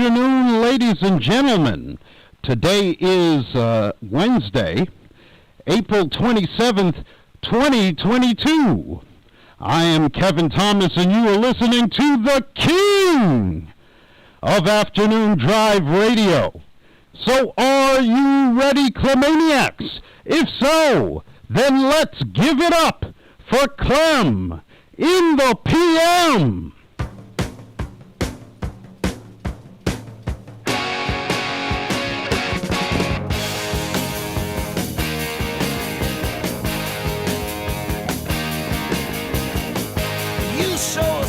afternoon, ladies and gentlemen. Today is Wednesday, April 27th, 2022. I am Kevin Thomas, and you are listening to the King of Afternoon Drive Radio. So are you ready, Clemaniacs? If so, then let's give it up for Clem in the PM.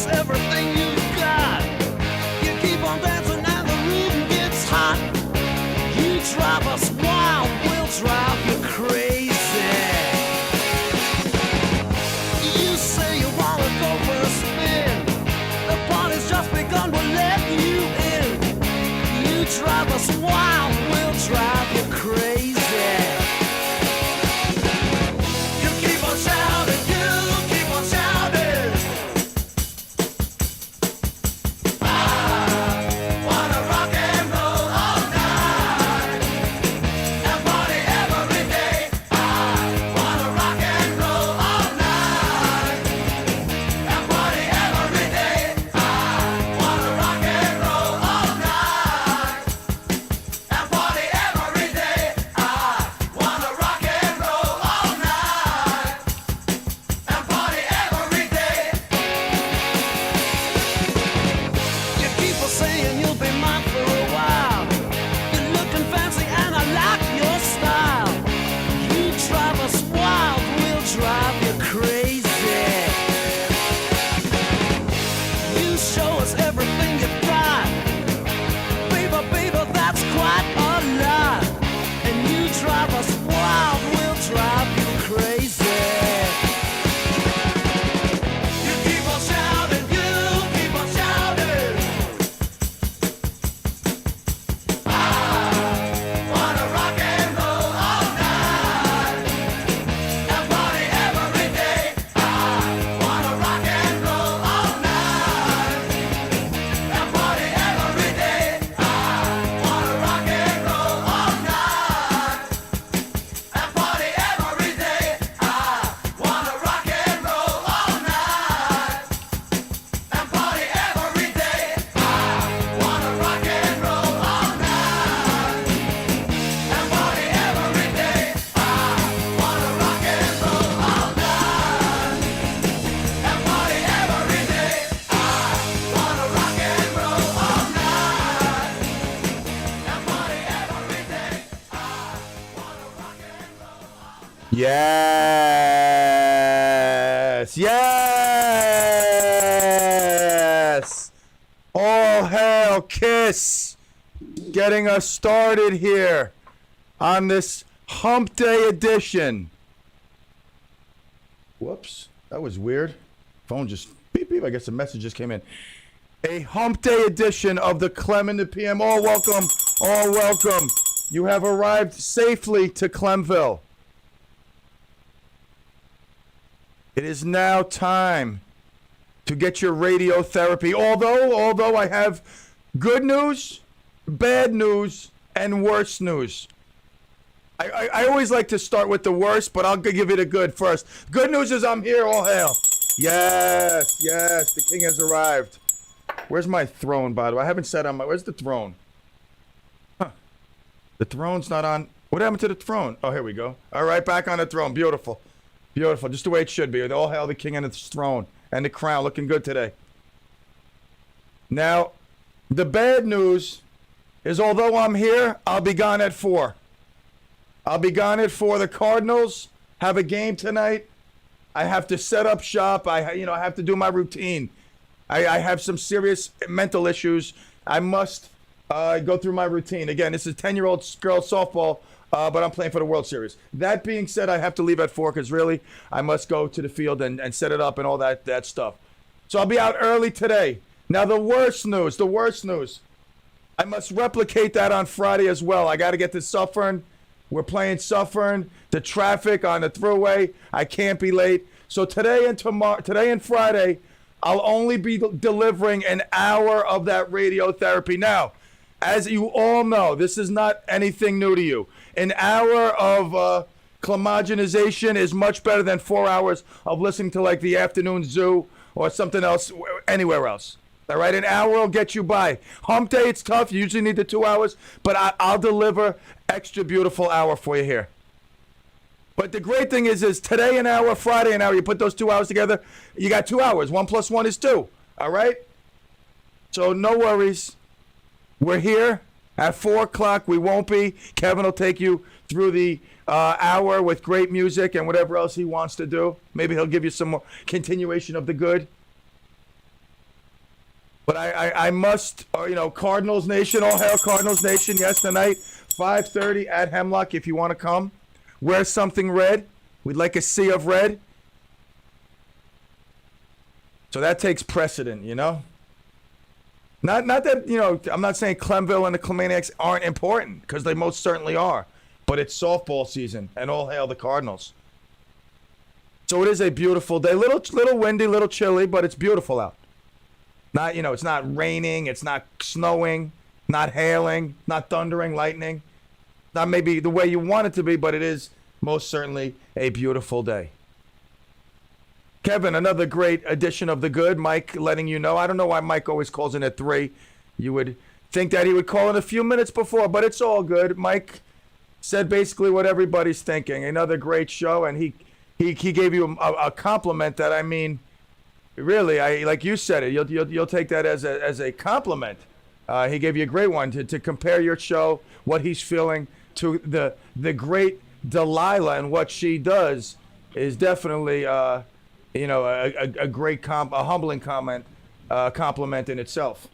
Everything you've got, you keep on dancing and the room gets hot. You drive us wild, we'll drive you crazy. You say you wanna go for a spin, the party's just begun, we'll let you in. You drive us wild, we'll drive you crazy. You keep on shouting, you keep on shouting. Yes! All hail Kiss! Getting us started here on this Hump Day edition. Whoops, that was weird. Phone just beep beep. I guess a message just came in. A Hump Day edition of the Clem in the PM. All welcome, all welcome. You have arrived safely to Clemville. It is now time to get your radiotherapy. Although I have good news, bad news, and worse news. I always like to start with the worst, but I'll give you the good first. Good news is I'm here, all hail. Yes, the king has arrived. Where's my throne, by the way? I haven't said on my... Where's the throne? Huh. The throne's not on... What happened to the throne? Oh, here we go. All right, back on the throne. Beautiful. Beautiful, just the way it should be. All hail the king and his throne and the crown, looking good today. Now, the bad news is although I'm here, I'll be gone at 4. I'll be gone at 4. The Cardinals have a game tonight. I have to set up shop. I have to do my routine. I have some serious mental issues. I must go through my routine. Again, this is 10-year-old girls softball. But I'm playing for the World Series. That being said, I have to leave at 4 because really, I must go to the field and set it up and all that stuff. So I'll be out early today. Now, the worst news. I must replicate that on Friday as well. I got to get to Suffern. We're playing Suffern. The traffic on the thruway. I can't be late. So today and Friday, I'll only be delivering an hour of that radiotherapy. Now, As you all know, this is not anything new to you. An hour of Clemogenization is much better than 4 hours of listening to like the afternoon zoo or something else anywhere else. All right, an hour will get you by. Hump day, it's tough. You usually need the 2 hours, but I'll deliver extra beautiful hour for you here. But the great thing is today an hour, Friday an hour. You put those 2 hours together, you got 2 hours. 1 + 1 is 2. All right? So no worries. We're here at 4 o'clock. We won't be. Kevin will take you through the hour with great music and whatever else he wants to do. Maybe he'll give you some more continuation of the good. But I must, Cardinals Nation, all hail Cardinals Nation. Yes, tonight, 5:30 at Hemlock if you want to come. Wear something red. We'd like a sea of red. So that takes precedent, Not that, I'm not saying Clemville and the Clemaniacs aren't important, because they most certainly are. But it's softball season, and all hail the Cardinals. So it is a beautiful day. Little windy, little chilly, but it's beautiful out. Not, it's not raining, it's not snowing, not hailing, not thundering, lightning. Not maybe the way you want it to be, but it is most certainly a beautiful day. Kevin, another great addition of the good. Mike letting you know. I don't know why Mike always calls in at 3. You would think that he would call in a few minutes before, but it's all good. Mike said basically what everybody's thinking. Another great show, and he gave you a compliment that, I mean, really, like you said it, you'll take that as a compliment. He gave you a great one to compare your show, what he's feeling, to the great Delilah and what she does is definitely a great a humbling compliment in itself.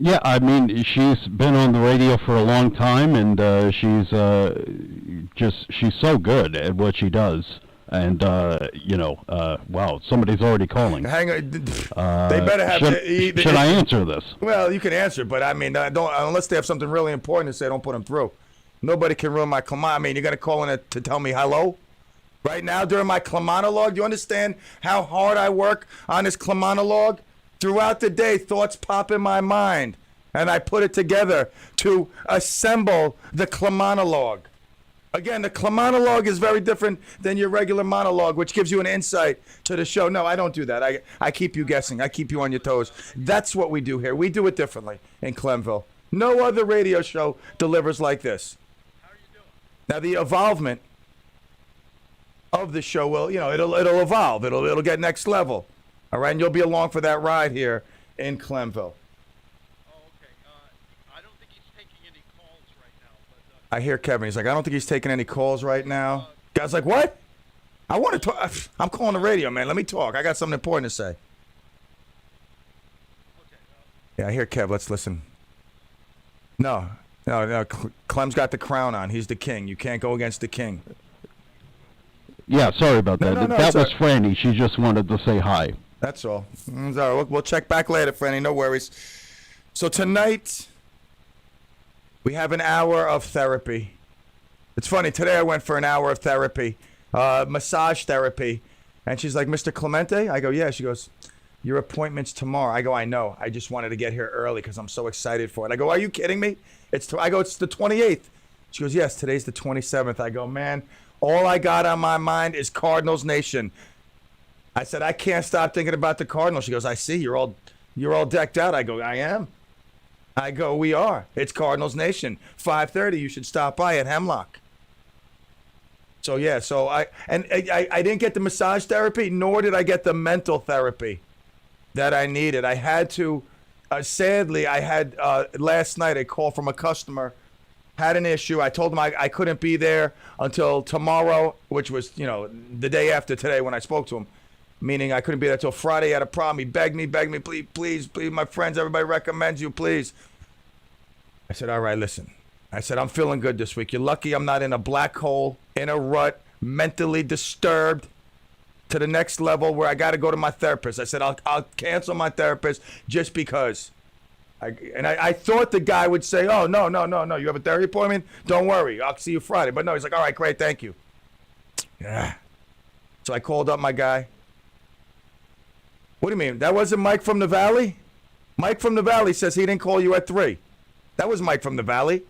Yeah, I mean, she's been on the radio for a long time, and she's so good at what she does. And wow, somebody's already calling. Hang on, they better have. Should I answer this? Well, you can answer, but I mean, don't unless they have something really important to say. Don't put them through. Nobody can ruin my Clement. I mean, you're gonna call in to tell me hello right now during my Clemonologue. Do you understand how hard I work on this Clemonologue? Throughout the day, thoughts pop in my mind, and I put it together to assemble the Clemonologue. Again, the Clemonologue is very different than your regular monologue, which gives you an insight to the show. No, I don't do that. I keep you guessing. I keep you on your toes. That's what we do here. We do it differently in Clemville. No other radio show delivers like this. How are you doing? Now, the evolvement of the show will, it'll evolve. It'll get next level. All right, and you'll be along for that ride here in Clemville. Oh, okay. I don't think he's taking any calls right now. But, I hear Kevin. He's like, I don't think he's taking any calls right now. Guy's like, what? I want to talk. I'm calling the radio, man. Let me talk. I got something important to say. Okay. Yeah, I hear Kev. Let's listen. No. Clem's got the crown on. He's the king. You can't go against the king. Yeah, sorry about that. No, that was Franny. She just wanted to say hi. That's all. All right, we'll check back later, Franny. No worries. So tonight, we have an hour of therapy. It's funny. Today I went for an hour of therapy, massage therapy. And she's like, Mr. Clemente? I go, yeah. She goes, your appointment's tomorrow. I go, I know. I just wanted to get here early because I'm so excited for it. I go, are you kidding me? I go, it's the 28th. She goes, yes, today's the 27th. I go, man, all I got on my mind is Cardinals Nation. I said, I can't stop thinking about the Cardinals. She goes, I see, you're all decked out. I go, I am. I go, we are. It's Cardinals Nation. 5:30, you should stop by at Hemlock. So yeah, I didn't get the massage therapy, nor did I get the mental therapy that I needed. I had to, sadly, I had last night a call from a customer, had an issue. I told him I couldn't be there until tomorrow, which was, the day after today when I spoke to him. Meaning I couldn't be there until Friday. He had a problem. He begged me, please, my friends, everybody recommends you, please. I said, all right, listen. I said, I'm feeling good this week. You're lucky I'm not in a black hole, in a rut, mentally disturbed to the next level where I got to go to my therapist. I said, I'll cancel my therapist just because. I thought the guy would say, oh, no. You have a therapy appointment? Don't worry. I'll see you Friday. But no, he's like, all right, great, thank you. Yeah. So I called up my guy. What do you mean? That wasn't Mike from the Valley? Mike from the Valley says he didn't call you at 3. That was Mike from the Valley.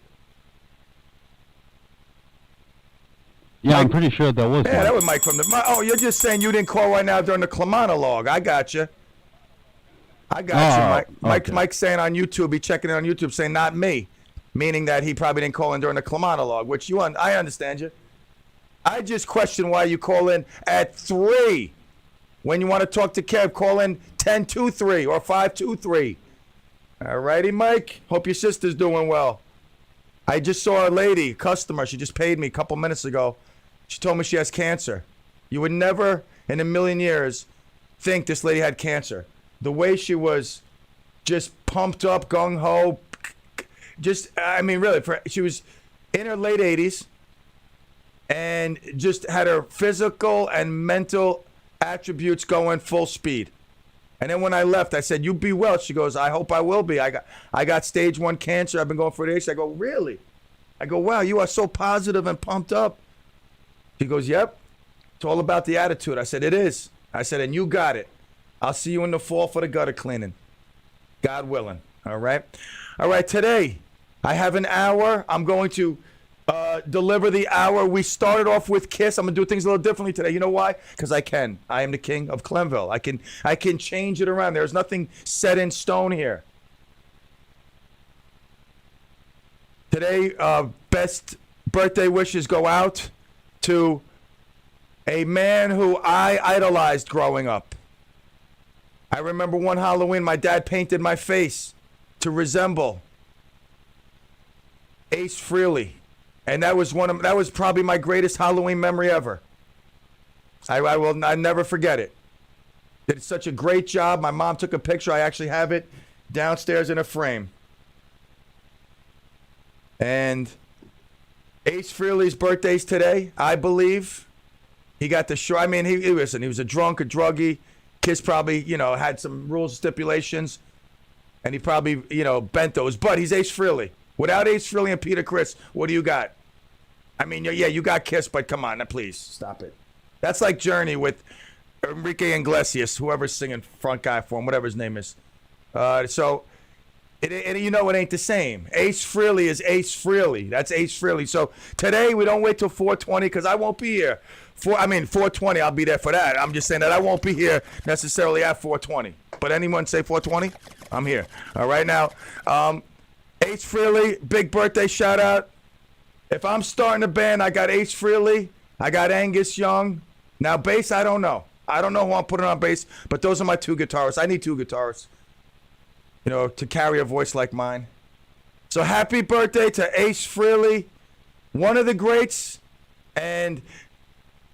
Yeah, Mike, I'm pretty sure that was. Yeah, Mike. that was Mike from the. Oh, you're just saying you didn't call right now during the Clemonologue. I got you. I got you, Mike. Okay. Mike's saying on YouTube, he checking it on YouTube, saying not me, meaning that he probably didn't call in during the Clemonologue, which I understand you. I just question why you call in at 3. When you want to talk to Kev, call in 1023 or 523. All righty, Mike. Hope your sister's doing well. I just saw a lady, customer. She just paid me a couple minutes ago. She told me she has cancer. You would never in a million years think this lady had cancer. The way she was just pumped up, gung-ho. Really, she was in her late 80s and just had her physical and mental attributes going full speed. And then when I left, I said, "You be well." She goes, "I hope I will be. I got stage 1 cancer. I've been going for days." I go, "Really?" I go, "Wow, you are so positive and pumped up." She goes, "Yep. It's all about the attitude." I said, "It is." I said, "And you got it. I'll see you in the fall for the gutter cleaning. God willing." All right. All right. Today, I have an hour. I'm going to deliver the hour. We started off with Kiss. I'm going to do things a little differently today. You know why? Because I can. I am the king of Clemville. I can change it around. There's nothing set in stone here. Today, best birthday wishes go out to a man who I idolized growing up. I remember one Halloween, my dad painted my face to resemble Ace Frehley. And that was probably my greatest Halloween memory ever. I never forget it. Did such a great job. My mom took a picture. I actually have it downstairs in a frame. And Ace Frehley's birthday's today, I believe. He got the show. I mean, he was a drunk, a druggie. Kiss probably, had some rules and stipulations. And he probably, bent those. But he's Ace Frehley. Without Ace Frehley and Peter Criss, what do you got? I mean, yeah, you got Kiss, but come on, now, please, stop it. That's like Journey with Enrique Iglesias, whoever's singing front guy for him, whatever his name is. So, it ain't the same. Ace Frehley is Ace Frehley. That's Ace Frehley. So, today, we don't wait till 4:20 because I won't be here. 4:20, I'll be there for that. I'm just saying that I won't be here necessarily at 4:20. But anyone say 4:20? I'm here. All right, now, Ace Frehley, big birthday shout out. If I'm starting a band, I got Ace Frehley, I got Angus Young. Now bass, I don't know. I don't know who I'm putting on bass, but those are my 2 guitarists. I need 2 guitarists, to carry a voice like mine. So happy birthday to Ace Frehley, one of the greats, and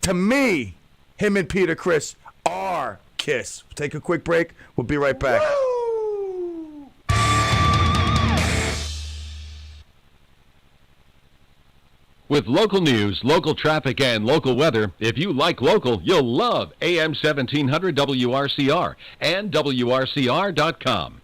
to me, him and Peter Criss are Kiss. Take a quick break. We'll be right back. With local news, local traffic, and local weather, if you like local, you'll love AM 1700 WRCR and WRCR.com.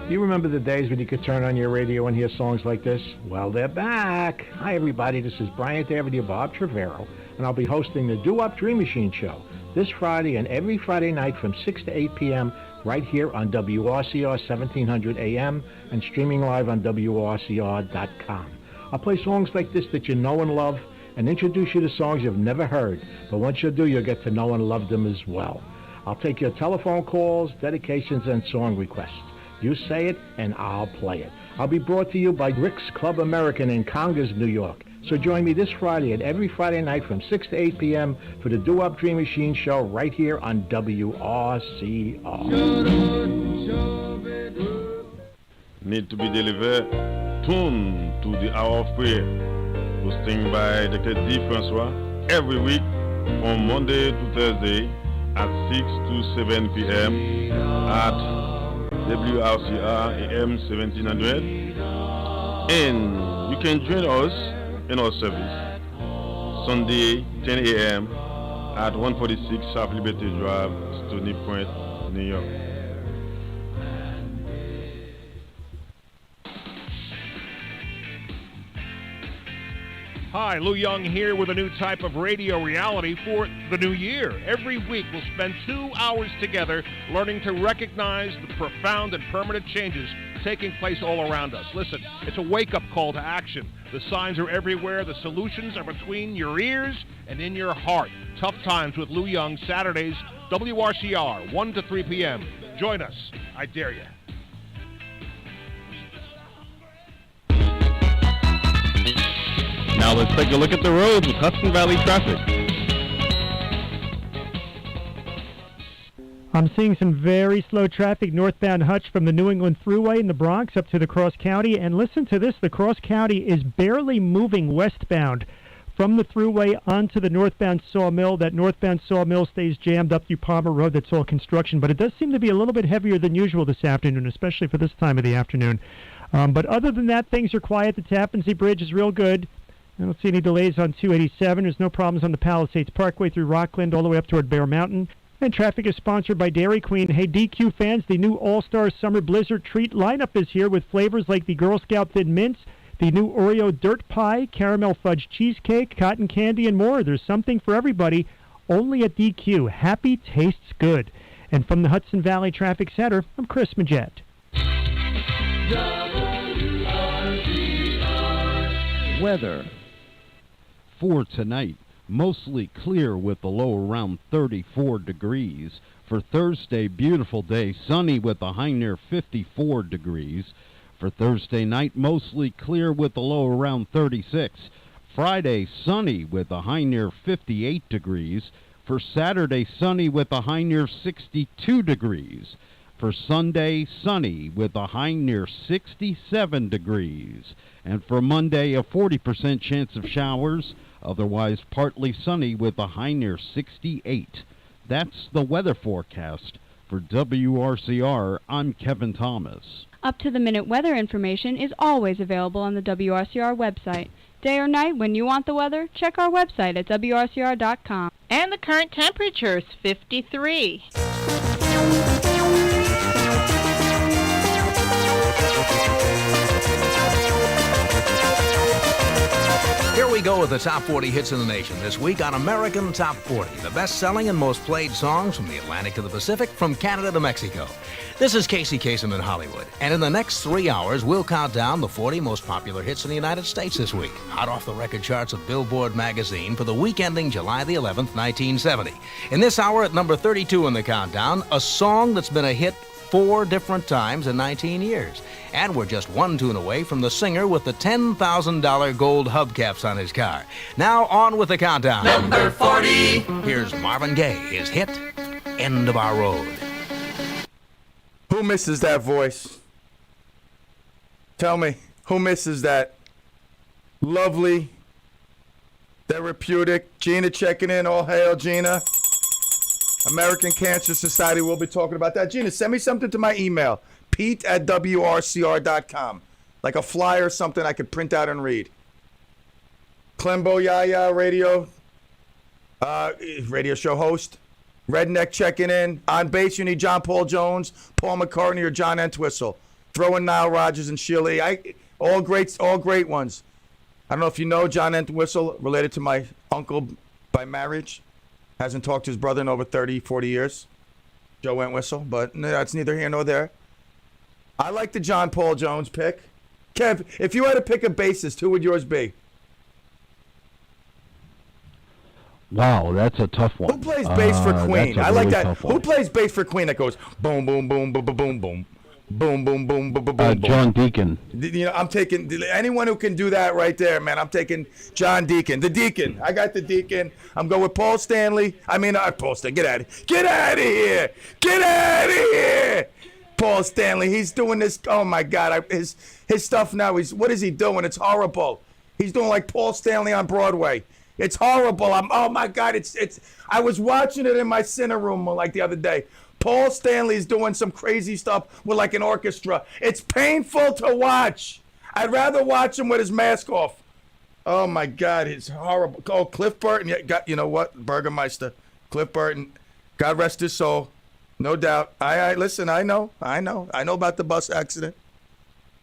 Do you remember the days when you could turn on your radio and hear songs like this? Well, they're back. Hi, everybody. This is Bryant Avenue Bob Trevero, and I'll be hosting the Do-Up Dream Machine Show this Friday and every Friday night from 6 to 8 p.m. right here on WRCR 1700 AM and streaming live on WRCR.com. I'll play songs like this that you know and love and introduce you to songs you've never heard, but once you do, you'll get to know and love them as well. I'll take your telephone calls, dedications, and song requests. You say it, and I'll play it. I'll be brought to you by Rick's Club American in Congers, New York. So join me this Friday and every Friday night from 6 to 8 p.m. for the Do-Up Dream Machine Show right here on WRCR. Need to be delivered. Tune to the Hour of Prayer, hosting by Dr. D. Francois every week from Monday to Thursday at 6 to 7 p.m. at WRCR AM 1700. And you can join us in our service Sunday 10 a.m. at 146 South Liberty Drive, Stony Point, New York. Hi, Lou Young here with a new type of radio reality for the new year. Every week we'll spend 2 hours together learning to recognize the profound and permanent changes taking place all around us. Listen, it's a wake-up call to action. The signs are everywhere. The solutions are between your ears and in your heart. Tough Times with Lou Young, Saturdays, WRCR, 1 to 3 p.m. Join us. I dare you. Now let's take a look at the roads with Hudson Valley traffic. I'm seeing some very slow traffic northbound Hutch from the New England Thruway in the Bronx up to the Cross County. And listen to this, the Cross County is barely moving westbound from the Thruway onto the northbound Sawmill. That northbound Sawmill stays jammed up through Palmer Road. That's all construction. But it does seem to be a little bit heavier than usual this afternoon, especially for this time of the afternoon. But other than that, things are quiet. The Tappan Zee Bridge is real good. I don't see any delays on 287. There's no problems on the Palisades Parkway through Rockland all the way up toward Bear Mountain. And traffic is sponsored by Dairy Queen. Hey, DQ fans, the new All-Star Summer Blizzard treat lineup is here with flavors like the Girl Scout Thin Mints, the new Oreo Dirt Pie, Caramel Fudge Cheesecake, Cotton Candy, and more. There's something for everybody, only at DQ. Happy tastes good. And from the Hudson Valley Traffic Center, I'm Chris Majette. Weather for tonight, mostly clear with a low around 34 degrees. For Thursday, beautiful day, sunny with a high near 54 degrees. For Thursday night, mostly clear with a low around 36. Friday, sunny with a high near 58 degrees. For Saturday, sunny with a high near 62 degrees. For Sunday, sunny with a high near 67 degrees. And for Monday, a 40% chance of showers, otherwise partly sunny with a high near 68. That's the weather forecast. For WRCR, I'm Kevin Thomas. Up-to-the-minute weather information is always available on the WRCR website. Day or night, when you want the weather, check our website at WRCR.com. And the current temperature is 53. Here we go with the top 40 hits in the nation this week on American Top 40, the best-selling and most played songs from the Atlantic to the Pacific, from Canada to Mexico. This is Casey Kasem in Hollywood, and in the next 3 hours, we'll count down the 40 most popular hits in the United States this week, hot off the record charts of Billboard magazine for the week ending July the 11th, 1970. In this hour at number 32 in the countdown, a song that's been a hit 4 different times in 19 years. And we're just one tune away from the singer with the $10,000 gold hubcaps on his car. Now on with the countdown. Number 40. Here's Marvin Gaye, his hit, End of Our Road. Who misses that voice? Tell me, who misses that? Lovely, therapeutic. Gina checking in. All hail, Gina. American Cancer Society, we'll be talking about that. Gina, send me something to my email, pete@wrcr.com. Like a flyer or something I could print out and read. Clembo Yaya radio show host. Redneck checking in. On bass, you need John Paul Jones, Paul McCartney, or John Entwistle. Throw in Nile Rodgers and Sheila. All great ones. I don't know if you know John Entwistle, related to my uncle by marriage. Hasn't talked to his brother in over 30, 40 years. Joe Entwistle, but that's neither here nor there. I like the John Paul Jones pick. Kev, if you had to pick a bassist, who would yours be? Wow, that's a tough one. Who plays bass for Queen? I like that. Who plays bass for Queen that goes boom, boom, boom, boom, boom, boom, boom. Boom, boom, boom, boom, boom, boom. John Deacon. You know, I'm taking anyone who can do that right there, man. I'm taking John Deacon. The Deacon. I got the Deacon. I'm going with Paul Stanley. Paul Stanley. Get out of here. Get out of here. Paul Stanley. He's doing this. Oh my God. His stuff now. What is he doing? It's horrible. He's doing like Paul Stanley on Broadway. It's horrible. Oh my God. I was watching it in my cine room like the other day. Paul Stanley's doing some crazy stuff with like an orchestra. It's painful to watch. I'd rather watch him with his mask off. Oh my God, it's horrible. Oh, Cliff Burton. Yeah, you know what? Burgermeister. Cliff Burton. God rest his soul. No doubt. Listen, I know about the bus accident.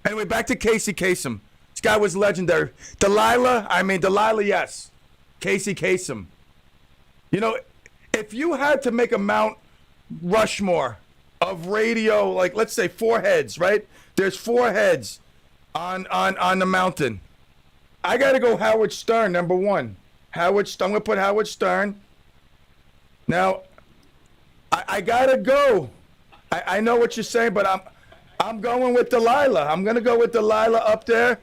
Anyway, back to Casey Kasem. This guy was legendary. Delilah, yes. Casey Kasem. You know, if you had to make a Mount Rushmore of radio, like let's say 4 heads, right? There's 4 heads on the mountain. I got to go Howard Stern, number 1. I'm going to put Howard Stern. Now, I got to go. I know what you're saying, but I'm going with Delilah. I'm going to go with Delilah up there.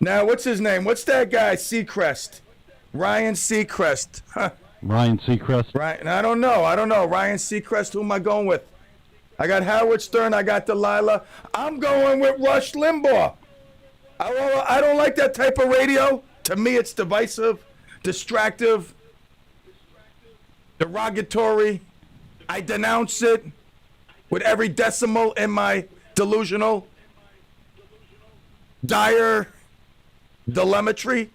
Now, what's his name? What's that guy? Seacrest. Ryan Seacrest. Huh. Ryan Seacrest? Right. I don't know. Ryan Seacrest, who am I going with? I got Howard Stern. I got Delilah. I'm going with Rush Limbaugh. I don't like that type of radio. To me, it's divisive, distractive, derogatory. I denounce it with every decimal in my delusional, dire telemetry.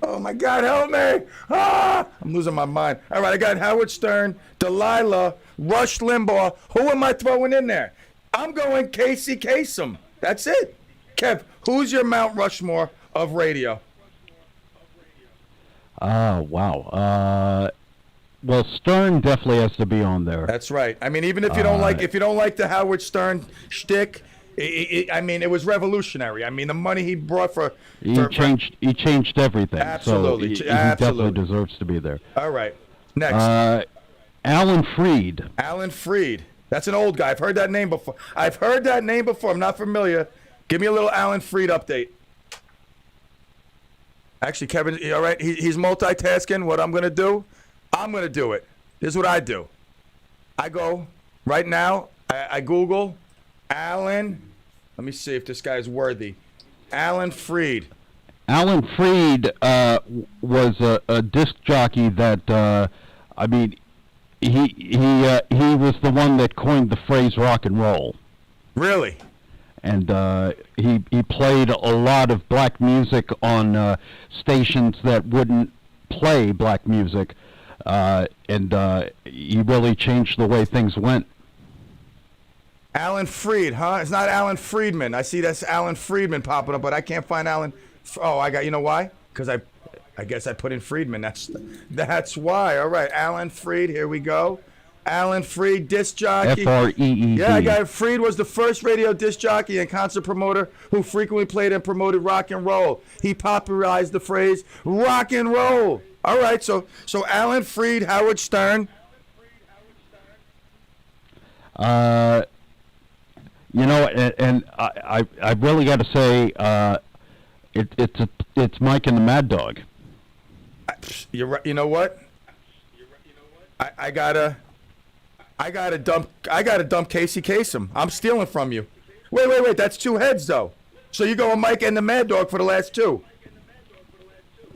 Oh my God, help me! I'm losing my mind. All right, I got Howard Stern, Delilah, Rush Limbaugh. Who am I throwing in there? I'm going Casey Kasem. That's it. Kev, who's your Mount Rushmore of radio? Wow. Well, Stern definitely has to be on there. That's right. I mean, even if you don't like the Howard Stern shtick, it was revolutionary. I mean, the money he brought he changed everything. Absolutely, so he definitely deserves to be there. All right, next. Alan Freed. Alan Freed. That's an old guy. I've heard that name before. I'm not familiar. Give me a little Alan Freed update. Actually, Kevin, all right? He's multitasking. What I'm gonna do it. Here's what I do. I go right now. I Google Alan. Let me see if this guy's worthy. Alan Freed. Alan Freed was a disc jockey that he was the one that coined the phrase rock and roll. Really? And he played a lot of black music on stations that wouldn't play black music, and he really changed the way things went. Alan Freed, huh? It's not Alan Friedman. I see that's Alan Friedman popping up, but I can't find Alan. Oh, you know why? Because I guess I put in Friedman. That's why. All right, Alan Freed. Here we go. Alan Freed, disc jockey. F-R-E-E-D. Yeah, Freed was the first radio disc jockey and concert promoter who frequently played and promoted rock and roll. He popularized the phrase rock and roll. All right, so Alan Freed, Howard Stern. And I really got to say, it's Mike and the Mad Dog. You're right. You know what? I gotta dump Casey Kasem. I'm stealing from you. Wait. That's 2 heads though. So you go with Mike and the Mad Dog for the last 2.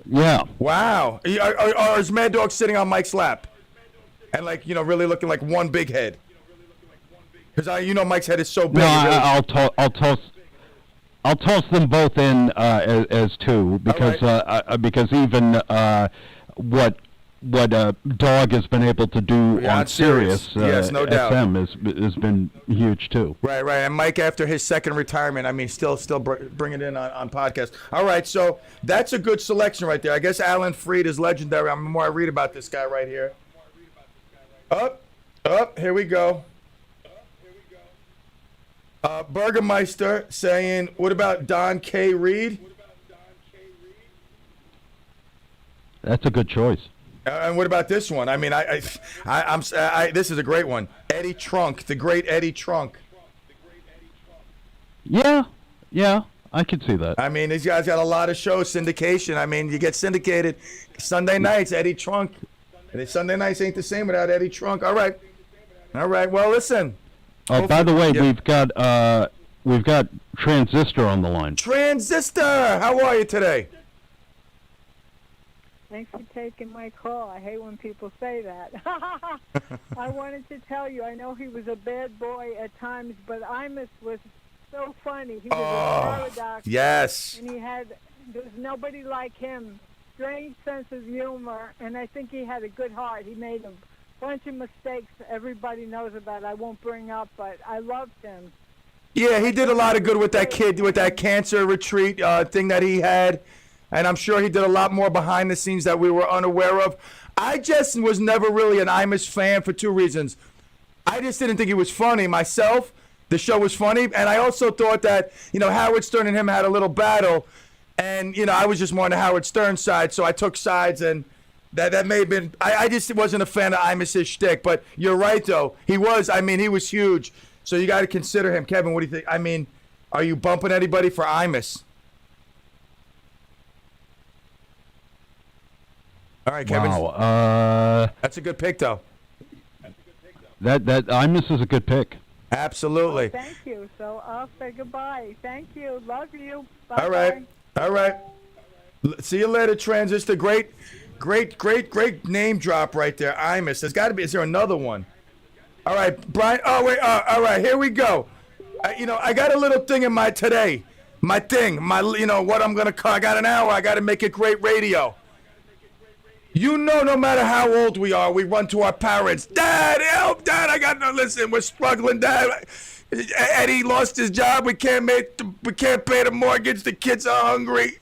Yeah. Wow. Or is Mad Dog sitting on Mike's lap, and really looking like one big head? Because Mike's head is so big. No, I'll toss them both in as 2 because because even what Dog has been able to do on Sirius yes, no doubt. FM has been huge too. Right. And Mike, after his second retirement, still bring it in on podcast. All right, so that's a good selection right there. I guess Alan Freed is legendary. The more I read about this guy right here. Up, here we go. Burgermeister saying, what about Don K. Reed? That's a good choice. And what about this one? This is a great one. Eddie Trunk, the great Eddie Trunk. Yeah, I could see that. These guys got a lot of shows, syndication. You get syndicated Sunday nights, Eddie Trunk. And Sunday nights ain't the same without Eddie Trunk. All right. Well, listen. Oh, by the way, we've got Transistor on the line. Transistor, how are you today? Thanks for taking my call. I hate when people say that. I wanted to tell you, I know he was a bad boy at times, but Imus was so funny. He was a paradox. Yes. And there was nobody like him. Strange sense of humor, and I think he had a good heart. He made a bunch of mistakes everybody knows about. I won't bring up, but I loved him. Yeah, he did a lot of good with that kid, with that cancer retreat thing that he had. And I'm sure he did a lot more behind the scenes that we were unaware of. I just was never really an Imus fan for two reasons. I just didn't think he was funny myself. The show was funny. And I also thought that, Howard Stern and him had a little battle. And, I was just more on the Howard Stern side. So I took sides, and that may have been, I just wasn't a fan of Imus' shtick. But you're right, though. He was huge. So you got to consider him. Kevin, what do you think? I mean, are you bumping anybody for Imus? All right, Kevin. Wow. That's a good pick, though. That Imus is a good pick. Absolutely. Thank you. So I'll say goodbye. Thank you. Love you. Bye. All right. See you later, Transistor. Great name drop right there. Imus. There's got to be. Is there another one? All right, Brian. Oh wait. All right. Here we go. I got a little thing in my thing. What I'm gonna call. I got an hour. I got to make it great radio. No matter how old we are, we run to our parents. Dad, help! Dad, listen. We're struggling, Dad. Eddie lost his job. We can't pay the mortgage. The kids are hungry.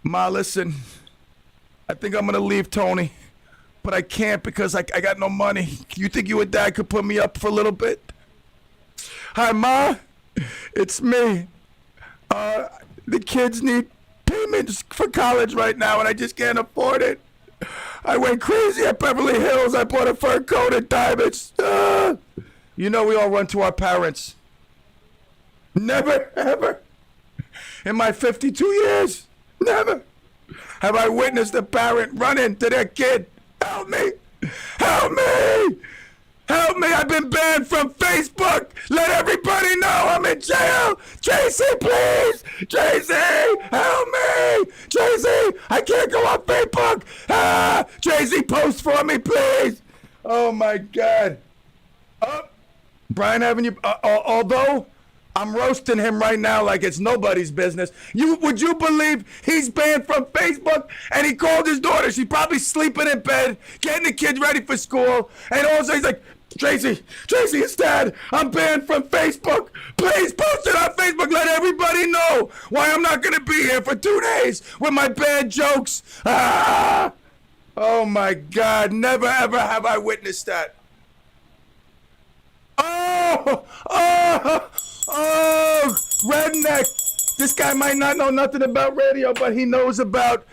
Ma, listen. I think I'm gonna leave Tony, but I can't because I got no money. You think you and Dad could put me up for a little bit? Hi, Ma. It's me. The kids need payments for college right now, and I just can't afford it. I went crazy at Beverly Hills. I bought a fur coat and diamonds. We all run to our parents. Never, ever, in my 52 years, never have I witnessed a parent running to their kid. Help me! Help me! Help me! I've been banned from Facebook! Let everybody know I'm in jail! Tracy, please! Tracy! Help me! Tracy! I can't go on Facebook! Tracy, post for me, please! Oh, my God. Brian Avenue, although I'm roasting him right now like it's nobody's business, would you believe he's banned from Facebook? And he called his daughter. She's probably sleeping in bed, getting the kids ready for school, and also he's like, Tracy, it's Dad. I'm banned from Facebook. Please post it on Facebook. Let everybody know why I'm not going to be here for 2 days with my bad jokes. Oh, my God. Never, ever have I witnessed that. Oh, redneck. This guy might not know nothing about radio, but he knows about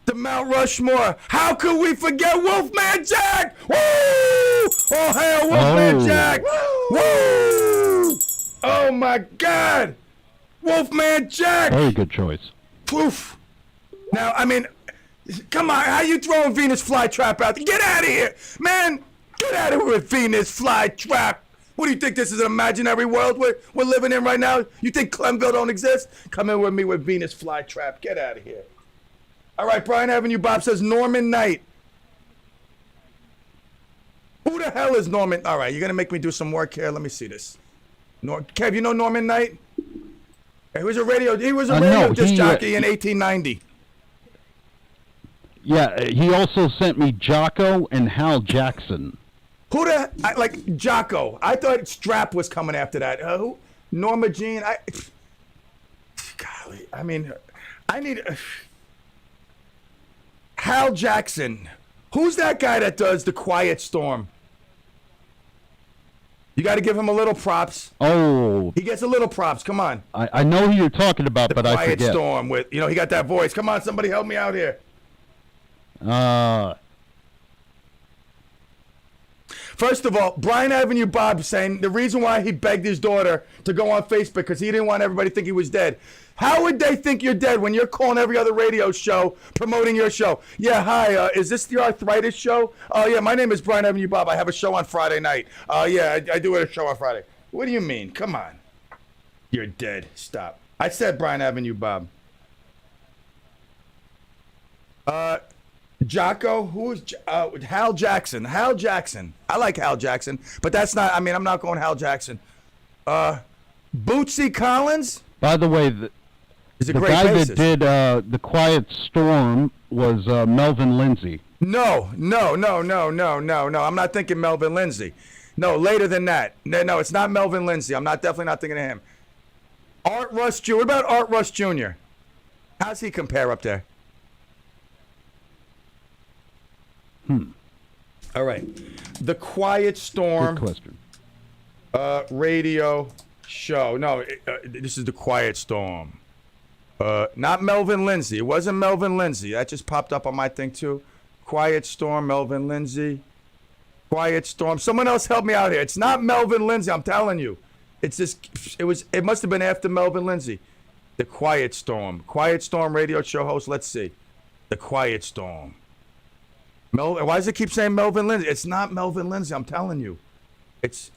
the Mount Rushmore. How could we forget Wolfman Jack? Woo! Oh, hell, Wolfman Jack! Woo! Oh, my God! Wolfman Jack! Very good choice. Poof. Now, I mean, come on, how you throwing Venus Flytrap out there? Get out of here! Man, get out of here with Venus Flytrap! What do you think, this is an imaginary world we're living in right now? You think Clemville don't exist? Come in with me with Venus Flytrap. Get out of here. All right, Brian Avenue Bob says Norman Knight. Who the hell is Norman? All right, you're going to make me do some work here. Let me see this. Kev, you know Norman Knight? He was a radio disc jockey in 1890. Yeah, he also sent me Jocko and Hal Jackson. Like Jocko. I thought Strap was coming after that. Who? Norma Jean. Golly, I mean, I need Hal Jackson. Who's that guy that does The Quiet Storm? You got to give him a little props. Oh. He gets a little props. Come on. I know who you're talking about, but I forget. The Quiet Storm with, he got that voice. Come on, somebody help me out here. First of all, Brian Avenue Bob saying the reason why he begged his daughter to go on Facebook because he didn't want everybody to think he was dead. How would they think you're dead when you're calling every other radio show promoting your show? Yeah, hi, is this the arthritis show? Oh, yeah, my name is Brian Avenue Bob. I have a show on Friday night. Yeah, I do a show on Friday. What do you mean? Come on. You're dead. Stop. I said Brian Avenue Bob. Jocko, who's Hal Jackson? Hal Jackson. I like Hal Jackson, but that's not. I mean, I'm not going Hal Jackson. Bootsy Collins. By the way, the guy that did The Quiet Storm was Melvin Lindsay. No. I'm not thinking Melvin Lindsay. No, later than that. No, it's not Melvin Lindsay. I'm definitely not thinking of him. Art Russ Jr. What about Art Russ Jr.? How's he compare up there? All right. The Quiet Storm. Good question. Radio show. No, this is The Quiet Storm. Not Melvin Lindsay. It wasn't Melvin Lindsay. That just popped up on my thing too. Quiet Storm, Melvin Lindsay. Quiet Storm. Someone else help me out here. It's not Melvin Lindsay. I'm telling you. It's just. It must have been after Melvin Lindsay. The Quiet Storm. Quiet Storm radio show host. Let's see. The Quiet Storm. Why does it keep saying Melvin Lindsay? It's not Melvin Lindsay. I'm telling you. It's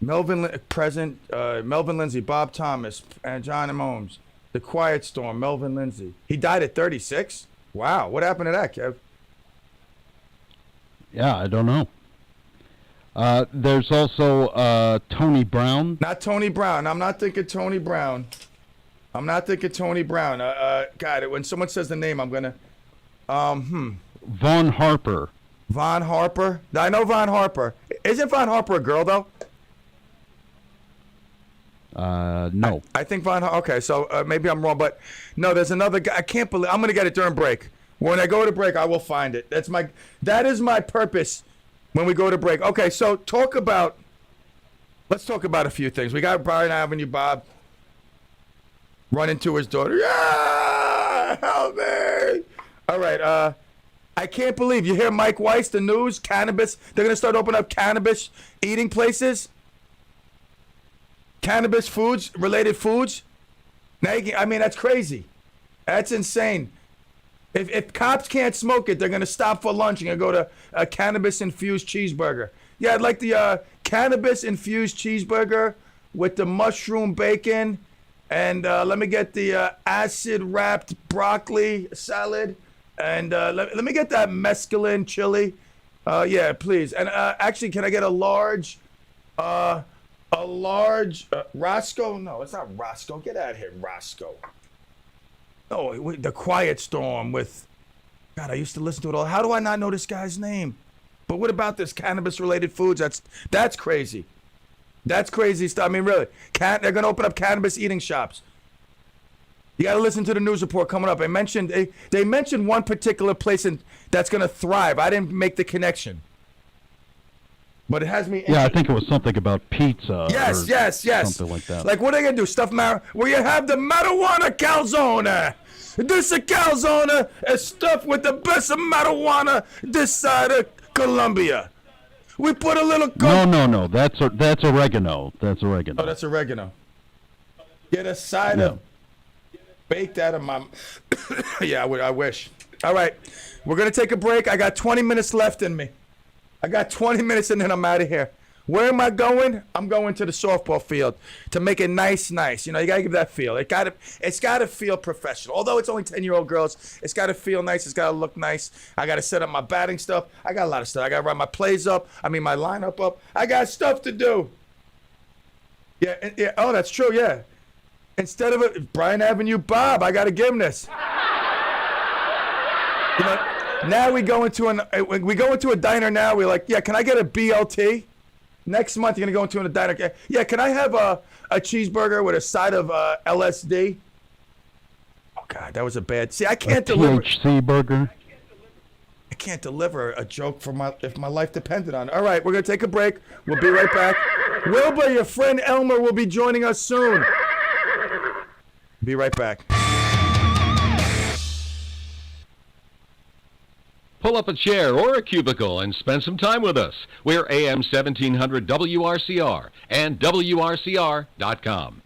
Melvin Lindsay, Bob Thomas, and John M. Holmes. The Quiet Storm, Melvin Lindsay. He died at 36? Wow. What happened to that, Kev? Yeah, I don't know. There's also Tony Brown. Not Tony Brown. I'm not thinking Tony Brown. God, when someone says the name, I'm going to... Von Harper. Von Harper? I know Von Harper. Isn't Von Harper a girl, though? No. I think Von Harper... Okay, so maybe I'm wrong, but... No, there's another guy. I can't believe... I'm going to get it during break. When I go to break, I will find it. That is my purpose when we go to break. Okay, so let's talk about a few things. We got Bryan Avenue Bob running to his daughter. Yeah! Help me! All right, I can't believe you hear Mike Weiss, the news, cannabis. They're going to start opening up cannabis eating places. Cannabis foods, related foods. Now, that's crazy. That's insane. If cops can't smoke it, they're going to stop for lunch and go to a cannabis-infused cheeseburger. Yeah, I'd like the cannabis-infused cheeseburger with the mushroom bacon. And let me get the acid-wrapped broccoli salad. And let me get that mescaline chili. Yeah, please. And actually, can I get a large Roscoe? No, it's not Roscoe. Get out of here, Roscoe. Oh, The Quiet Storm with... God, I used to listen to it all. How do I not know this guy's name? But what about this cannabis-related foods? That's crazy. That's crazy stuff. I mean, really. They're going to open up cannabis eating shops. You got to listen to the news report coming up. They mentioned one particular place that's going to thrive. I didn't make the connection. But it has me... Yeah, I think it was something about pizza. Yes. Something like that. Like, what are they going to do? Where you have the marijuana calzone. This a calzone is stuffed with the best of marijuana this side of Colombia. We put a little... No. That's oregano. That's oregano. Oh, that's oregano. Get a side of... Baked out of my... Yeah, I wish. All right. We're going to take a break. I got 20 minutes left in me. I got 20 minutes and then I'm out of here. Where am I going? I'm going to the softball field to make it nice. You know, you got to give that feel. It's got to feel professional. Although it's only 10-year-old girls, it's got to feel nice. It's got to look nice. I got to set up my batting stuff. I got a lot of stuff. I got to write my plays up. My lineup up. I got stuff to do. Yeah. Oh, that's true, yeah. Instead of Bryan Avenue Bob, I got to give him this. You know, now we go into a diner now. We're like, yeah, can I get a BLT? Next month, you're going to go into a diner. Yeah, can I have a cheeseburger with a side of LSD? Oh, God, that was a bad... See, I can't deliver... THC burger? I can't deliver a joke if my life depended on it. All right, we're going to take a break. We'll be right back. Wilbur, your friend Elmer will be joining us soon. Be right back. Pull up a chair or a cubicle and spend some time with us. We're AM 1700 WRCR and WRCR.com.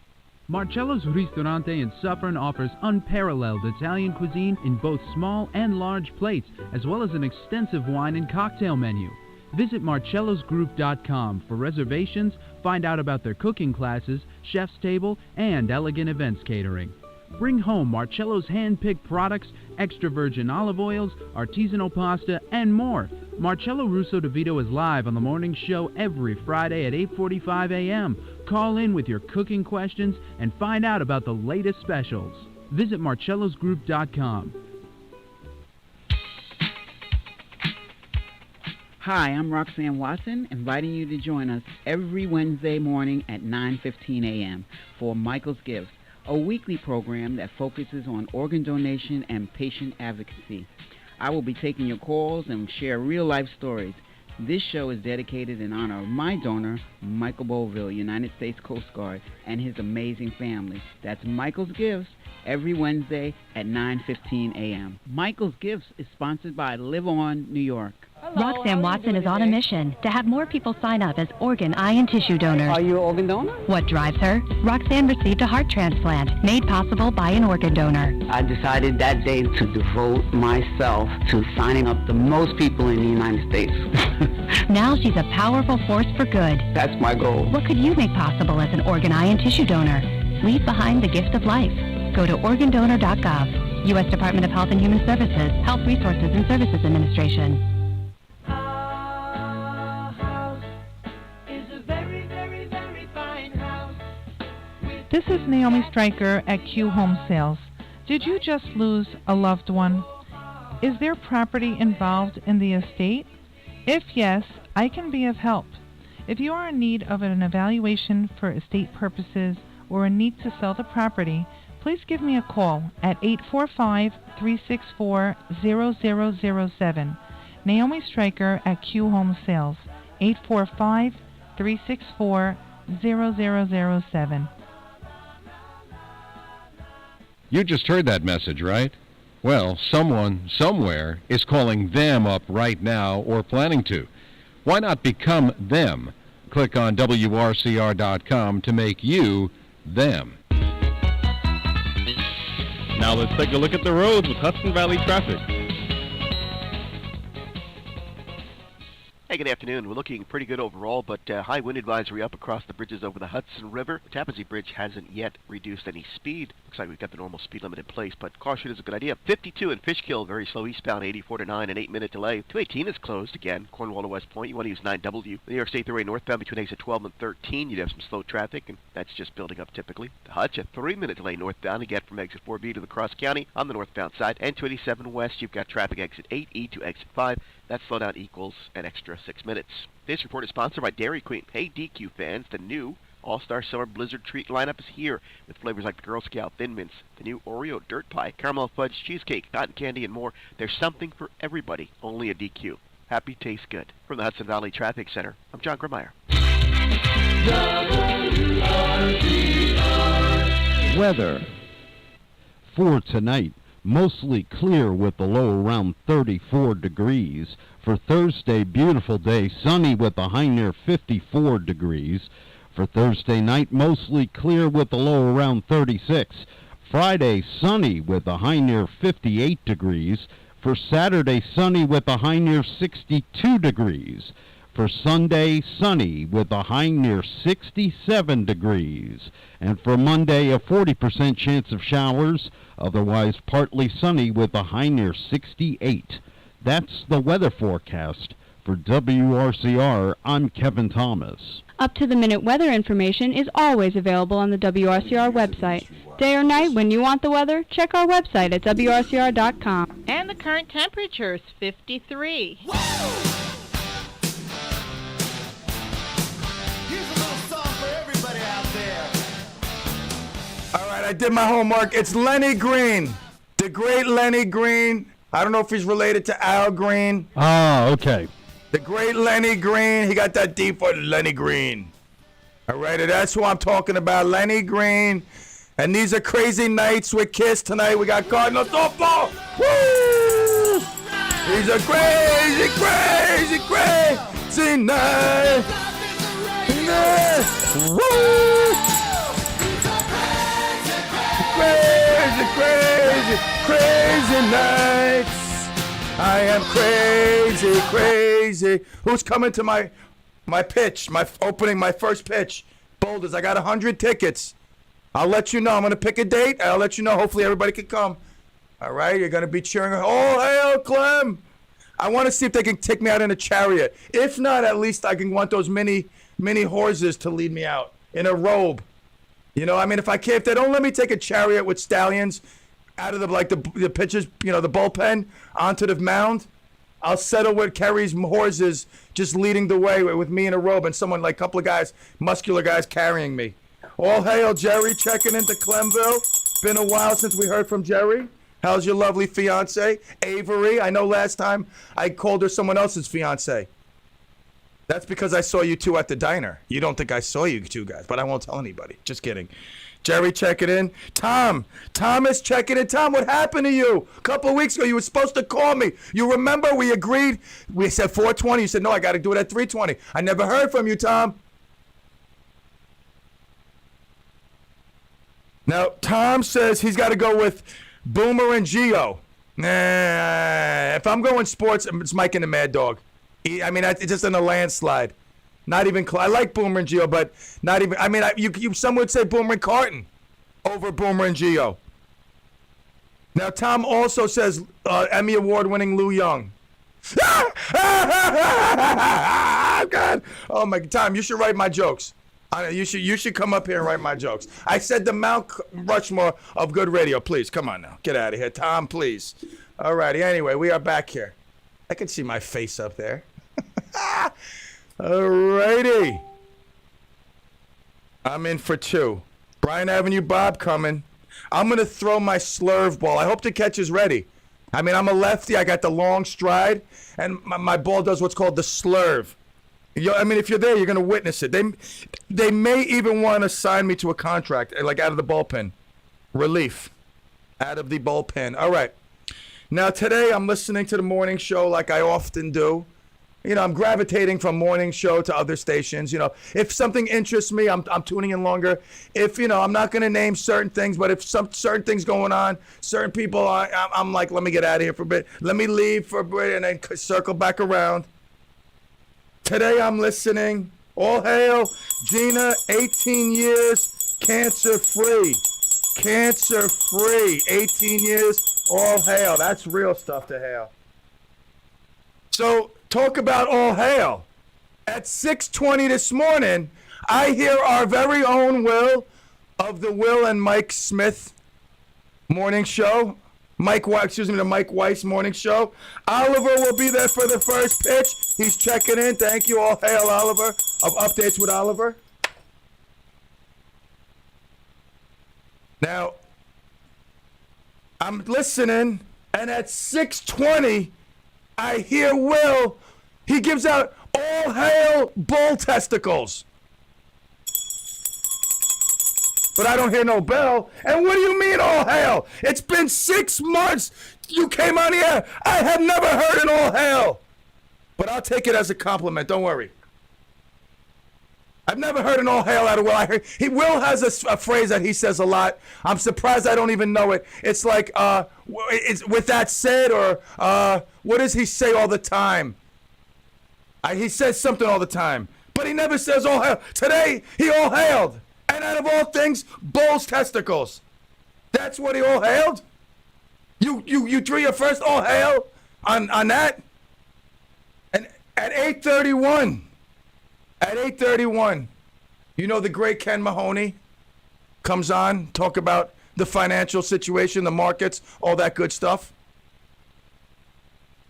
Marcello's Ristorante in Suffern offers unparalleled Italian cuisine in both small and large plates, as well as an extensive wine and cocktail menu. Visit marcellosgroup.com for reservations, find out about their cooking classes, chef's table, and elegant events catering. Bring home Marcello's hand-picked products, extra virgin olive oils, artisanal pasta, and more. Marcello Russo DeVito is live on the morning show every Friday at 8:45 a.m. Call in with your cooking questions and find out about the latest specials. Visit marcellosgroup.com. Hi, I'm Roxanne Watson, inviting you to join us every Wednesday morning at 9:15 a.m. for Michael's Gifts, a weekly program that focuses on organ donation and patient advocacy. I will be taking your calls and share real-life stories. This show is dedicated in honor of my donor, Michael Boville, United States Coast Guard, and his amazing family. That's Michael's Gifts, every Wednesday at 9:15 a.m. Michael's Gifts is sponsored by Live On New York. Roxanne Watson is on a mission to have more people sign up as organ, eye, and tissue donors. Are you an organ donor? What drives her? Roxanne received a heart transplant made possible by an organ donor. I decided that day to devote myself to signing up the most people in the United States. Now she's a powerful force for good. That's my goal. What could you make possible as an organ, eye, and tissue donor? Leave behind the gift of life. Go to organdonor.gov. U.S. Department of Health and Human Services, Health Resources and Services Administration. This is Naomi Stryker at Q Home Sales. Did you just lose a loved one? Is there property involved in the estate? If yes, I can be of help. If you are in need of an evaluation for estate purposes or in need to sell the property, please give me a call at 845-364-0007. Naomi Stryker at Q Home Sales, 845-364-0007. You just heard that message, right? Well, someone, somewhere, is calling them up right now or planning to. Why not become them? Click on WRCR.com to make you them. Now let's take a look at the roads with Hudson Valley traffic. Hey, good afternoon. We're looking pretty good overall, but high wind advisory up across the bridges over the Hudson River. The Tappan Zee Bridge hasn't yet reduced any speed. Looks like we've got the normal speed limit in place, but caution is a good idea. 52 in Fishkill, very slow eastbound, 84 to 9, an 8-minute delay. 218 is closed again, Cornwall to West Point. You want to use 9W. The New York State Thruway northbound between exit 12 and 13. You'd have some slow traffic, and that's just building up typically. The Hutch, a 3-minute delay northbound, again from exit 4B to the Cross County on the northbound side. And 287 west, you've got traffic exit 8E to exit 5. That slowdown equals an extra 6 minutes. This report is sponsored by Dairy Queen. Hey, DQ fans, the new All-Star Summer Blizzard Treat lineup is here with flavors like the Girl Scout Thin Mints, the new Oreo Dirt Pie, Caramel Fudge Cheesecake, Cotton Candy, and more. There's something for everybody, only a DQ. Happy tastes good. From the Hudson Valley Traffic Center, I'm John Grimeyer. Weather for tonight. Mostly clear with the low around 34 degrees. For Thursday, beautiful day, sunny with a high near 54 degrees. For Thursday night, mostly clear with the low around 36. Friday, sunny with a high near 58 degrees. For Saturday, sunny with a high near 62 degrees. For Sunday, sunny with a high near 67 degrees. And for Monday, a 40% chance of showers, otherwise partly sunny with a high near 68. That's the weather forecast. For WRCR, I'm Kevin Thomas. Up-to-the-minute weather information is always available on the WRCR website. Day or night, when you want the weather, check our website at WRCR.com. And the current temperature is 53. All right, I did my homework. It's Lenny Green, the great Lenny Green. I don't know if he's related to Al Green. Ah, okay. The great Lenny Green. He got that deep voice, Lenny Green. All right, and that's who I'm talking about, Lenny Green. And these are crazy nights with Kiss tonight. We got Cardinal football. Woo! These are crazy, crazy, crazy nights. Woo! Crazy, crazy, crazy nights. I am crazy, crazy. Who's coming to my pitch, my first pitch? Boulders, I got 100 tickets. I'll let you know. I'm going to pick a date. I'll let you know. Hopefully everybody can come. All right, you're going to be cheering. Oh, hail, Clem. I want to see if they can take me out in a chariot. If not, at least I can want those mini horses to lead me out in a robe. You know, I mean, if they don't let me take a chariot with stallions out of the pitchers, the bullpen onto the mound, I'll settle with Kerry's horses just leading the way with me in a robe and someone like a couple of guys, muscular guys carrying me. All hail, Jerry, checking into Clemville. Been a while since we heard from Jerry. How's your lovely fiance, Avery? I know last time I called her someone else's fiance. That's because I saw you two at the diner. You don't think I saw you two guys, but I won't tell anybody. Just kidding. Jerry checking in. Thomas checking in. Tom, what happened to you? A couple of weeks ago, you were supposed to call me. You remember we agreed? We said 4:20. You said, no, I got to do it at 3:20. I never heard from you, Tom. Now, Tom says he's got to go with Boomer and Gio. Nah, if I'm going sports, it's Mike and the Mad Dog. I mean, it's just in a landslide. Not even close. I like Boomer and Gio, but not even. I mean, some would say Boomer and Carton over Boomer and Gio. Now, Tom also says Emmy Award-winning Lou Young. God. Oh my, Tom, you should write my jokes. You should come up here and write my jokes. I said the Mount Rushmore of good radio. Please, come on now. Get out of here. Tom, please. All righty. Anyway, we are back here. I can see my face up there. All righty. I'm in for two. Bryan Avenue Bob coming. I'm going to throw my slurve ball. I hope the catch is ready. I mean, I'm a lefty. I got the long stride, and my ball does what's called the slurve. I mean, if you're there, you're going to witness it. They may even want to sign me to a contract, like out of the bullpen. Relief. Out of the bullpen. All right. Now, today I'm listening to the morning show like I often do. You know, I'm gravitating from morning show to other stations. You know, if something interests me, I'm tuning in longer. If, you know, I'm not going to name certain things, but if some certain things going on, certain people, I'm like, let me get out of here for a bit. Let me leave for a bit and then circle back around. Today I'm listening. All hail Gina, 18 years, cancer-free. Cancer-free, 18 years, all hail. That's real stuff to hail. So, talk about all hail. At 6:20 this morning, I hear our very own Will of the Will and Mike Smith morning show. The Mike Weiss morning show. Oliver will be there for the first pitch. He's checking in. Thank you. All hail, Oliver. Of Updates with Oliver. Now, I'm listening, and at 6:20, I hear Will. He gives out all hail bull testicles. But I don't hear no bell. And what do you mean all hail? It's been 6 months. You came on the air. I have never heard an all hail. But I'll take it as a compliment. Don't worry. I've never heard an all hail out of Will. Will has a phrase that he says a lot. I'm surprised I don't even know it. It's like, it's with that said, or what does he say all the time? He says something all the time, but he never says all hail. Today, he all hailed. And out of all things, bull's testicles. That's what he all hailed? You drew your first all hail on that? And at 8:31, you know the great Ken Mahoney comes on, talk about the financial situation, the markets, all that good stuff.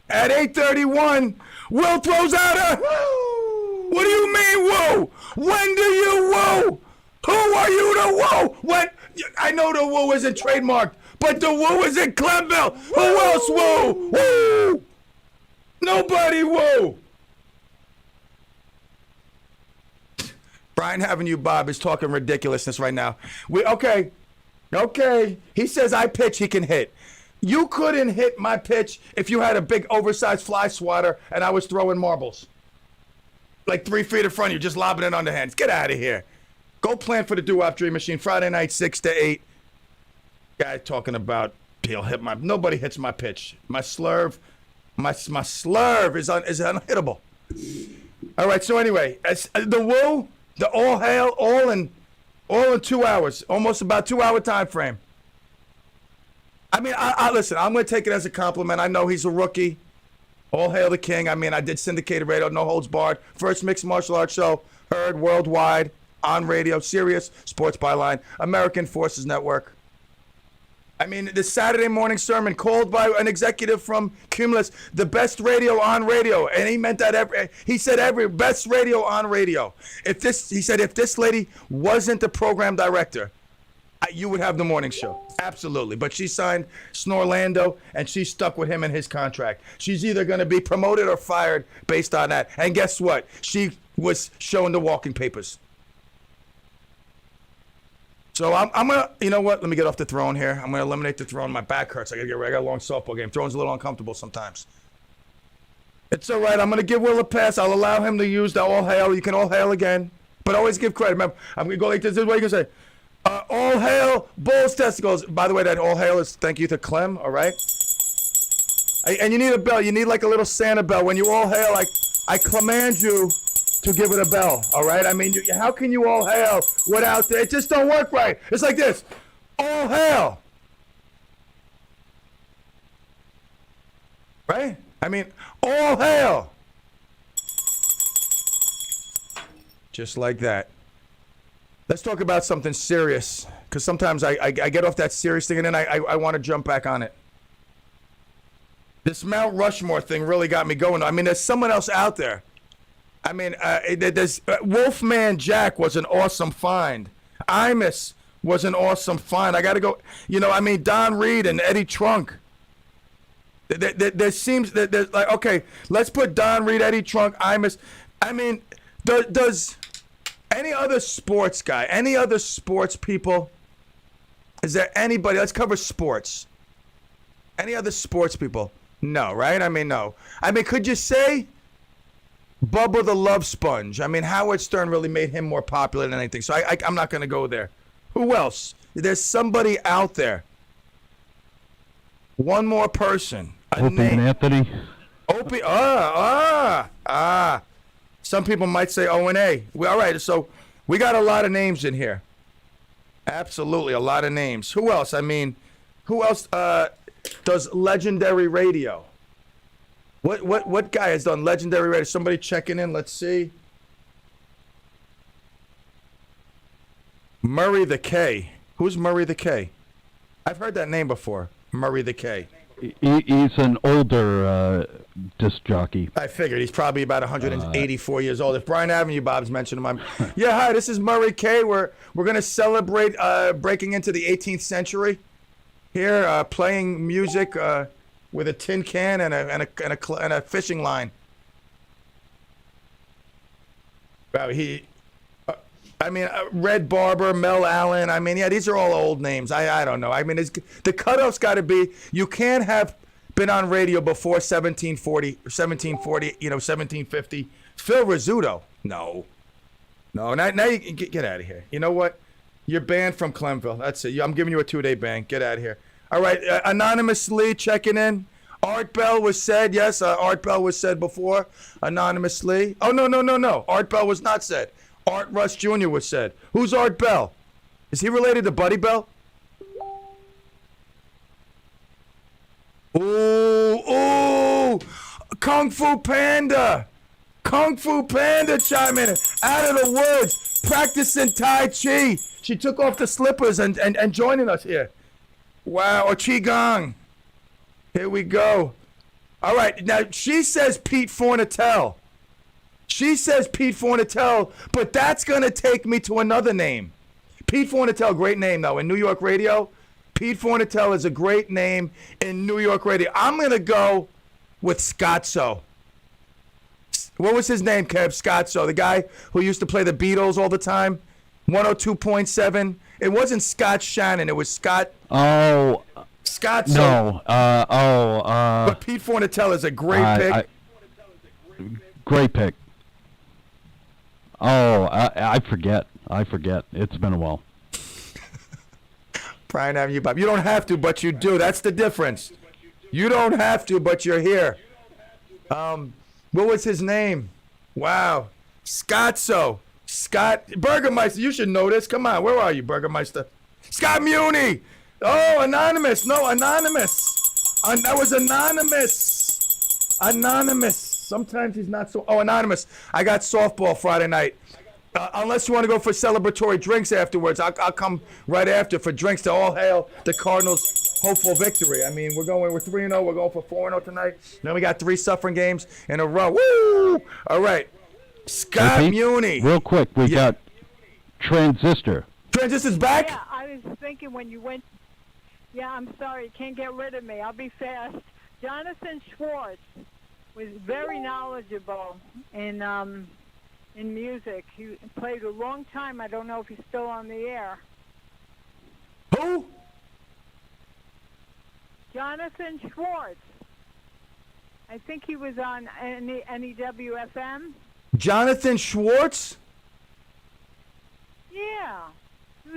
At 8:31, Will throws out a woo! What do you mean, woo? When do you woo? Who are you to woo? When? I know the woo isn't trademarked, but the woo is in Clemville. Woo! Who else woo? Woo! Nobody woo! Bryan Avenue Bob is talking ridiculousness right now. Okay. He says I pitch, he can hit. You couldn't hit my pitch if you had a big oversized fly swatter and I was throwing marbles. Like 3 feet in front of you, just lobbing it underhands. Get out of here. Go plan for the Doo-Wop Dream Machine Friday night, 6 to 8. Guy talking about he'll hit my. Nobody hits my pitch. My slurve is unhittable. All right. So anyway, the woo, the all hail, all in 2 hours, almost about 2 hour time frame. I mean, I listen. I'm going to take it as a compliment. I know he's a rookie. All hail the king. I mean, I did syndicated radio, no holds barred. First mixed martial arts show heard worldwide. On radio, Sirius, Sports Byline, American Forces Network. I mean, the Saturday morning sermon called by an executive from Cumulus, the best radio on radio, and he meant that he said every best radio on radio. If this lady wasn't the program director, you would have the morning show. Absolutely. But she signed Snorlando, and she's stuck with him in his contract. She's either going to be promoted or fired based on that. And guess what? She was showing the walking papers. So I'm going to, you know what? Let me get off the throne here. I'm going to eliminate the throne. My back hurts. I got to get ready. I got a long softball game. Throne's a little uncomfortable sometimes. It's all right. I'm going to give Will a pass. I'll allow him to use the all hail. You can all hail again. But always give credit. Remember, I'm going to go like this. This is what you can say. All hail, Bulls testicles. By the way, that all hail is thank you to Clem, all right? And you need a bell. You need like a little Santa bell. When you all hail, I command you to give it a bell, all right? I mean, how can you all hail without it just don't work right. It's like this. All hail. Right? I mean, all hail. Just like that. Let's talk about something serious, because sometimes I get off that serious thing and then I want to jump back on it. This Mount Rushmore thing really got me going. I mean, there's someone else out there. I mean, there's Wolfman Jack was an awesome find. Imus was an awesome find. I got to go. You know, I mean, Don Reed and Eddie Trunk. There seems that there's like, okay, let's put Don Reed, Eddie Trunk, Imus. I mean, does any other sports guy, any other sports people, is there anybody, let's cover sports. Any other sports people? No, right? I mean, no. I mean, could you say Bubba the Love Sponge? I mean, Howard Stern really made him more popular than anything, so I'm not going to go there. Who else? There's somebody out there. One more person. Opie and Anthony. Opie, Some people might say O&A. All right, so we got a lot of names in here. Absolutely, a lot of names. Who else? I mean, who else does legendary radio? What guy has done legendary radio? Somebody checking in. Let's see. Murray the K. Who's Murray the K? I've heard that name before. Murray the K. He's an older disc jockey. I figured he's probably about 184 years old. If Bryan Avenue Bob's mentioned him, yeah, hi, this is Murray K. We're going to celebrate breaking into the 18th century here, playing music with a tin can and a fishing line. Wow, Red Barber, Mel Allen. I mean, yeah, these are all old names. I don't know. I mean, the cutoff's got to be you can't have been on radio before 1740, 1750. Phil Rizzuto. No. Now you get out of here. You know what? You're banned from Clemville. That's it. I'm giving you a 2-day ban. Get out of here. All right, anonymously checking in. Art Bell was said. Yes, Art Bell was said before. Anonymously. Oh, no. Art Bell was not said. Art Rush Jr. was said. Who's Art Bell? Is he related to Buddy Bell? Ooh, Kung Fu Panda. Kung Fu Panda chiming in. Out of the woods, practicing Tai Chi. She took off the slippers and joining us here. Wow, or Qigong. Here we go. All right, now she says Pete Fornatel. She says Pete Fornatel, but that's going to take me to another name. Pete Fornatel, great name, though, in New York radio. Pete Fornatel is a great name in New York radio. I'm going to go with Scotzo. What was his name, Kev? Scotzo, the guy who used to play the Beatles all the time. 102.7. It wasn't Scott Shannon. It was Scott. Oh. Scotzo. No. But Pete Fornatel is a great pick. Great pick. Oh, I forget. It's been a while. Bryan Avenue Bob. You don't have to, but you do. That's the difference. You don't have to, but you're here. What was his name? Wow. Scotzo. Scott Burgermeister. You should know this. Come on. Where are you, Burgermeister? Scott Muni. Oh, anonymous. No, anonymous. That was anonymous. Anonymous. Sometimes he's not so. Oh, anonymous. I got softball Friday night. Unless you want to go for celebratory drinks afterwards, I'll come right after for drinks to all hail the Cardinals' hopeful victory. I mean, we're 3-0. We're going for 4-0 tonight. Then we got 3 suffering games in a row. Woo! All right. Scott Hey, Pete, Muni. real quick, we got Transistor. Transistor's back? Yeah, I was thinking when you went. Yeah, I'm sorry, you can't get rid of me. I'll be fast. Jonathan Schwartz was very knowledgeable in music. He played a long time. I don't know if he's still on the air. Who? Jonathan Schwartz. I think he was on NEWFM. Jonathan Schwartz? Yeah.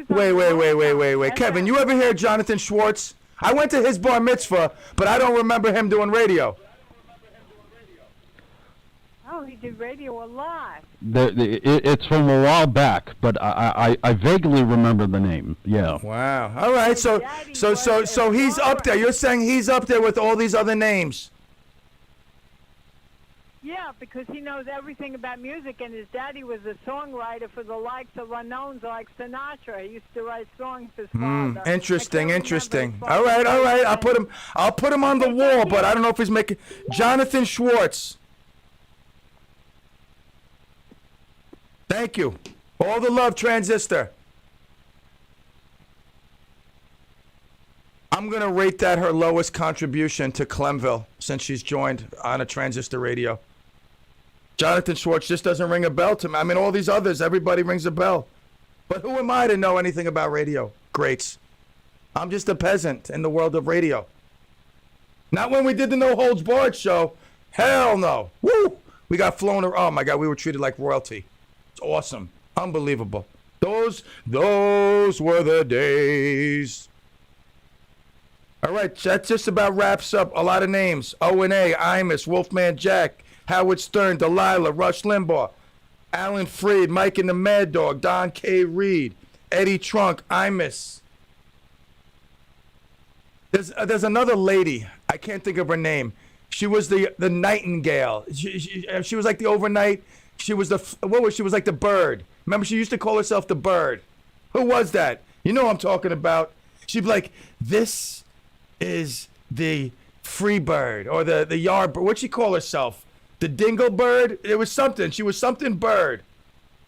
Wait. Kevin, you ever hear of Jonathan Schwartz? I went to his bar mitzvah, but I don't remember him doing radio. Oh, he did radio a lot. It's from a while back, but I vaguely remember the name. Yeah. Wow. All right. So he's up there. You're saying he's up there with all these other names. Yeah, because he knows everything about music, and his daddy was a songwriter for the likes of unknowns like Sinatra. He used to write songs for his father. Interesting. All right. I'll put him on the wall, but I don't know if he's making Jonathan Schwartz. Thank you. All the love, Transistor. I'm going to rate that her lowest contribution to Clemville since she's joined on a Transistor radio. Jonathan Schwartz just doesn't ring a bell to me. I mean, all these others, everybody rings a bell. But who am I to know anything about radio? Greats. I'm just a peasant in the world of radio. Not when we did the No Holds Barred show. Hell no. Woo! We got flown. Oh, my God, we were treated like royalty. It's awesome. Unbelievable. Those were the days. All right, that just about wraps up a lot of names. O&A, Imus, Wolfman Jack, Howard Stern, Delilah, Rush Limbaugh, Alan Freed, Mike and the Mad Dog, Don K. Reed, Eddie Trunk, Imus. There's another lady. I can't think of her name. She was the Nightingale. She was like the overnight. She was she was like the bird. Remember, she used to call herself the bird. Who was that? You know what I'm talking about. She'd be like, this is the free bird or the yard bird. What'd she call herself? The dingle bird? It was something. She was something bird.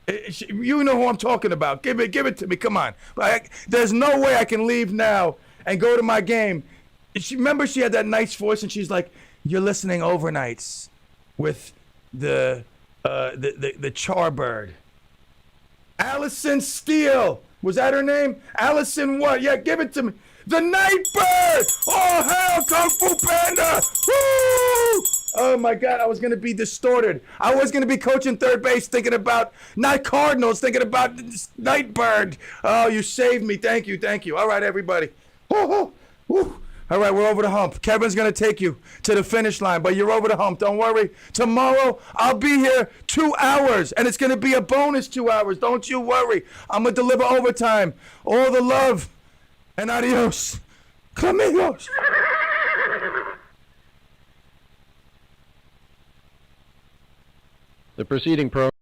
You know who I'm talking about. Give it to me. Come on. There's no way I can leave now and go to my game. Remember, she had that nice voice, and she's like, "You're listening overnights with the charbird." Allison Steele. Was that her name? Allison what? Yeah, give it to me. The Nightbird! Oh, hell, Kung Fu Panda! Woo! Oh, my God, I was going to be distorted. I was going to be coaching third base thinking about, not Cardinals, thinking about Nightbird. Oh, you saved me. Thank you. All right, everybody. Woo. All right, we're over the hump. Kevin's going to take you to the finish line, but you're over the hump. Don't worry. Tomorrow, I'll be here 2 hours, and it's going to be a bonus 2 hours. Don't you worry. I'm going to deliver overtime. All the love. And adios. Clem,villes. The preceding program